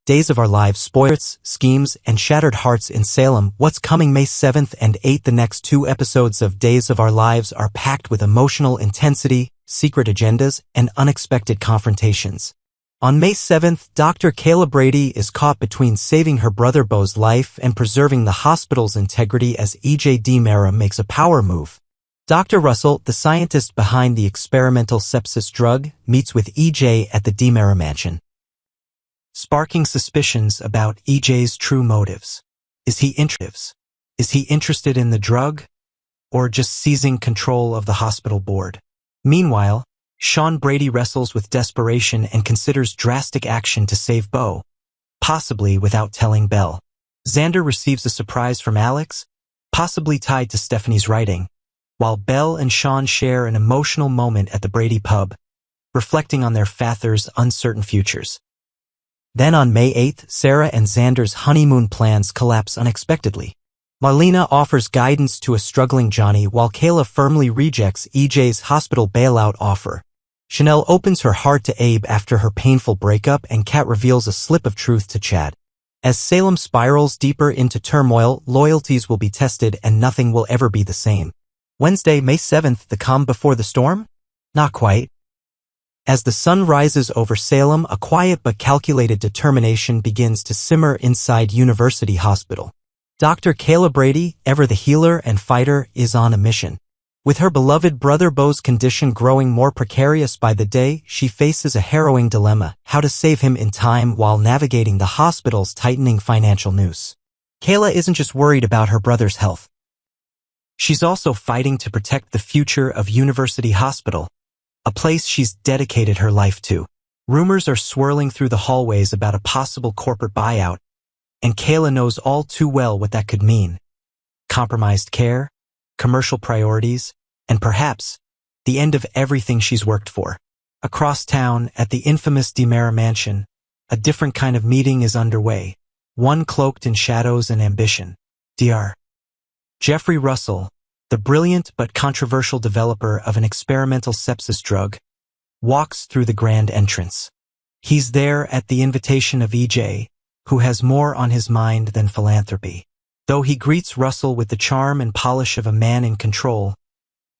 Days of Our Lives spoilers, schemes, and shattered hearts in Salem. What's coming May 7th and 8th? The next 2 episodes of Days of Our Lives are packed with emotional intensity, secret agendas, and unexpected confrontations. On May 7th, Dr. Kayla Brady is caught between saving her brother Beau's life and preserving the hospital's integrity as E.J. DiMera makes a power move. Dr. Russell, the scientist behind the experimental sepsis drug, meets with E.J. at the DiMera mansion, sparking suspicions about E.J.'s true motives. Is he interested in the drug, or just seizing control of the hospital board? Meanwhile, Sean Brady wrestles with desperation and considers drastic action to save Beau, possibly without telling Belle. Xander receives a surprise from Alex, possibly tied to Stephanie's writing, while Belle and Sean share an emotional moment at the Brady pub, reflecting on their father's uncertain futures. Then on May 8th, Sarah and Xander's honeymoon plans collapse unexpectedly. Marlena offers guidance to a struggling Johnny while Kayla firmly rejects E.J.'s hospital bailout offer. Chanel opens her heart to Abe after her painful breakup, and Kat reveals a slip of truth to Chad. As Salem spirals deeper into turmoil, loyalties will be tested and nothing will ever be the same. Wednesday, May 7th, the calm before the storm? Not quite. As the sun rises over Salem, a quiet but calculated determination begins to simmer inside University Hospital. Dr. Kayla Brady, ever the healer and fighter, is on a mission. With her beloved brother Beau's condition growing more precarious by the day, she faces a harrowing dilemma: how to save him in time while navigating the hospital's tightening financial noose. Kayla isn't just worried about her brother's health. She's also fighting to protect the future of University Hospital, a place she's dedicated her life to. Rumors are swirling through the hallways about a possible corporate buyout, and Kayla knows all too well what that could mean. Compromised care, commercial priorities, and perhaps the end of everything she's worked for. Across town, at the infamous DiMera mansion, a different kind of meeting is underway, one cloaked in shadows and ambition. Dr. Jeffrey Russell, the brilliant but controversial developer of an experimental sepsis drug, walks through the grand entrance. He's there at the invitation of E.J., who has more on his mind than philanthropy. Though he greets Russell with the charm and polish of a man in control,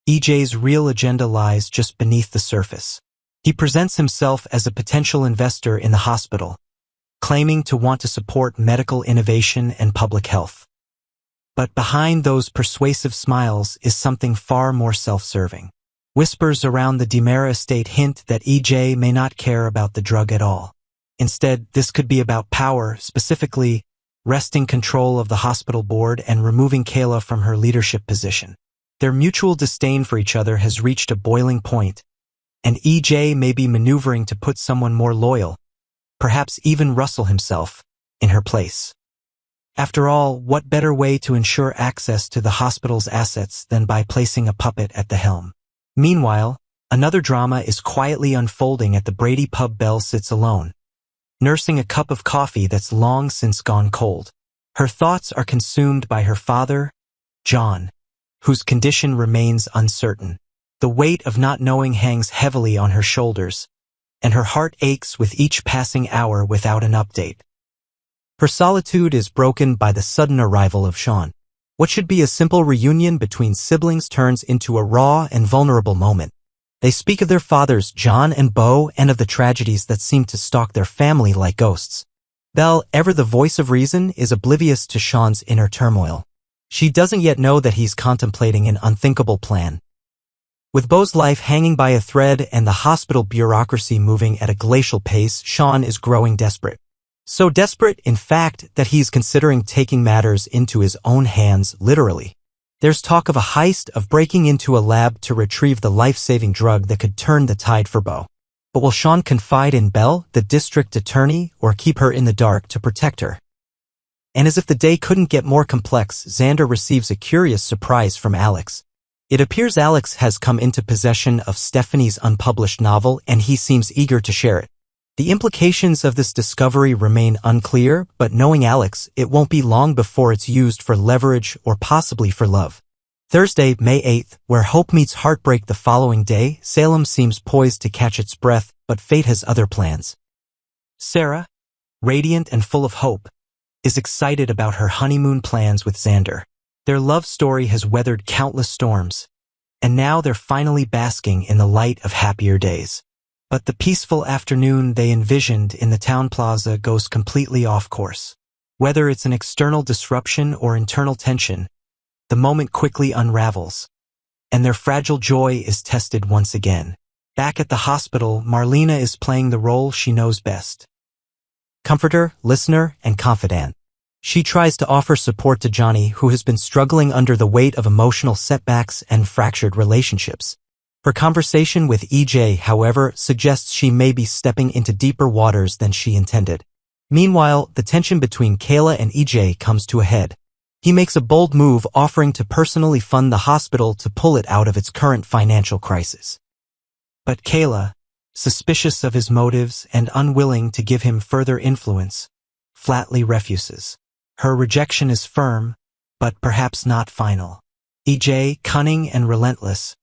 E.J.'s real agenda lies just beneath the surface. He presents himself as a potential investor in the hospital, claiming to want to support medical innovation and public health. But behind those persuasive smiles is something far more self-serving. Whispers around the DiMera estate hint that E.J. may not care about the drug at all. Instead, this could be about power, specifically wresting control of the hospital board and removing Kayla from her leadership position. Their mutual disdain for each other has reached a boiling point, and E.J. may be maneuvering to put someone more loyal, perhaps even Russell himself, in her place. After all, what better way to ensure access to the hospital's assets than by placing a puppet at the helm? Meanwhile, another drama is quietly unfolding at the Brady pub. Belle sits alone, nursing a cup of coffee that's long since gone cold. Her thoughts are consumed by her father, John, whose condition remains uncertain. The weight of not knowing hangs heavily on her shoulders, and her heart aches with each passing hour without an update. Her solitude is broken by the sudden arrival of Sean. What should be a simple reunion between siblings turns into a raw and vulnerable moment. They speak of their fathers, John and Beau, and of the tragedies that seem to stalk their family like ghosts. Belle, ever the voice of reason, is oblivious to Sean's inner turmoil. She doesn't yet know that he's contemplating an unthinkable plan. With Beau's life hanging by a thread and the hospital bureaucracy moving at a glacial pace, Sean is growing desperate. So desperate, in fact, that he's considering taking matters into his own hands, literally. There's talk of a heist, of breaking into a lab to retrieve the life-saving drug that could turn the tide for Beau. But will Sean confide in Belle, the district attorney, or keep her in the dark to protect her? And as if the day couldn't get more complex, Xander receives a curious surprise from Alex. It appears Alex has come into possession of Stephanie's unpublished novel, and he seems eager to share it. The implications of this discovery remain unclear, but knowing Alex, it won't be long before it's used for leverage or possibly for love. Thursday, May 8th, where hope meets heartbreak. The following day, Salem seems poised to catch its breath, but fate has other plans. Sarah, radiant and full of hope, is excited about her honeymoon plans with Xander. Their love story has weathered countless storms, and now they're finally basking in the light of happier days. But the peaceful afternoon they envisioned in the town plaza goes completely off course. Whether it's an external disruption or internal tension, the moment quickly unravels, and their fragile joy is tested once again. Back at the hospital, Marlena is playing the role she knows best: comforter, listener, and confidant. She tries to offer support to Johnny, who has been struggling under the weight of emotional setbacks and fractured relationships. Her conversation with EJ, however, suggests she may be stepping into deeper waters than she intended. Meanwhile, the tension between Kayla and EJ comes to a head. He makes a bold move, offering to personally fund the hospital to pull it out of its current financial crisis. But Kayla, suspicious of his motives and unwilling to give him further influence, flatly refuses. Her rejection is firm, but perhaps not final. EJ, cunning and relentless,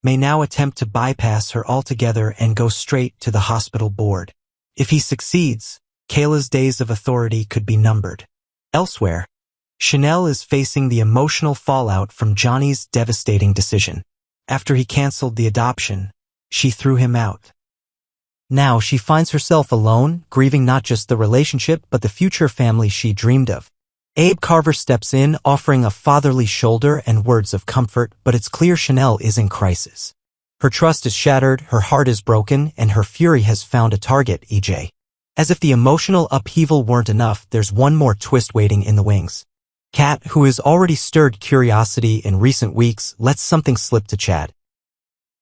may now attempt to bypass her altogether and go straight to the hospital board. If he succeeds, Kayla's days of authority could be numbered. Elsewhere, Chanel is facing the emotional fallout from Johnny's devastating decision. After he canceled the adoption, she threw him out. Now she finds herself alone, grieving not just the relationship but the future family she dreamed of. Abe Carver steps in, offering a fatherly shoulder and words of comfort, but it's clear Chanel is in crisis. Her trust is shattered, her heart is broken, and her fury has found a target: EJ. As if the emotional upheaval weren't enough, there's one more twist waiting in the wings. Kat, who has already stirred curiosity in recent weeks, lets something slip to Chad.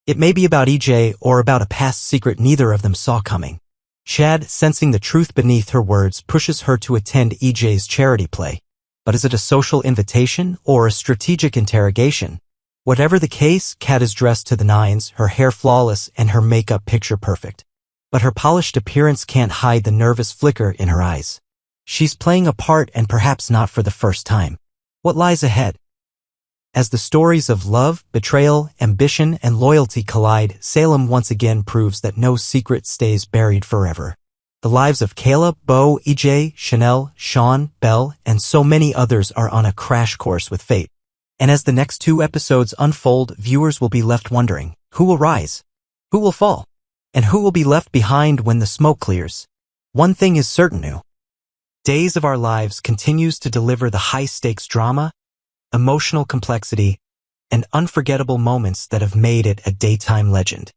It may be about EJ or about a past secret neither of them saw coming. Chad, sensing the truth beneath her words, pushes her to attend EJ's charity play. But is it a social invitation or a strategic interrogation? Whatever the case, Kat is dressed to the nines, her hair flawless and her makeup picture perfect. But her polished appearance can't hide the nervous flicker in her eyes. She's playing a part, and perhaps not for the first time. What lies ahead? As the stories of love, betrayal, ambition, and loyalty collide, Salem once again proves that no secret stays buried forever. The lives of Kayla, Bo, EJ, Chanel, Sean, Belle, and so many others are on a crash course with fate. And as the next 2 episodes unfold, viewers will be left wondering, who will rise? Who will fall? And who will be left behind when the smoke clears? One thing is certain: new Days of Our Lives continues to deliver the high-stakes drama, emotional complexity, and unforgettable moments that have made it a daytime legend.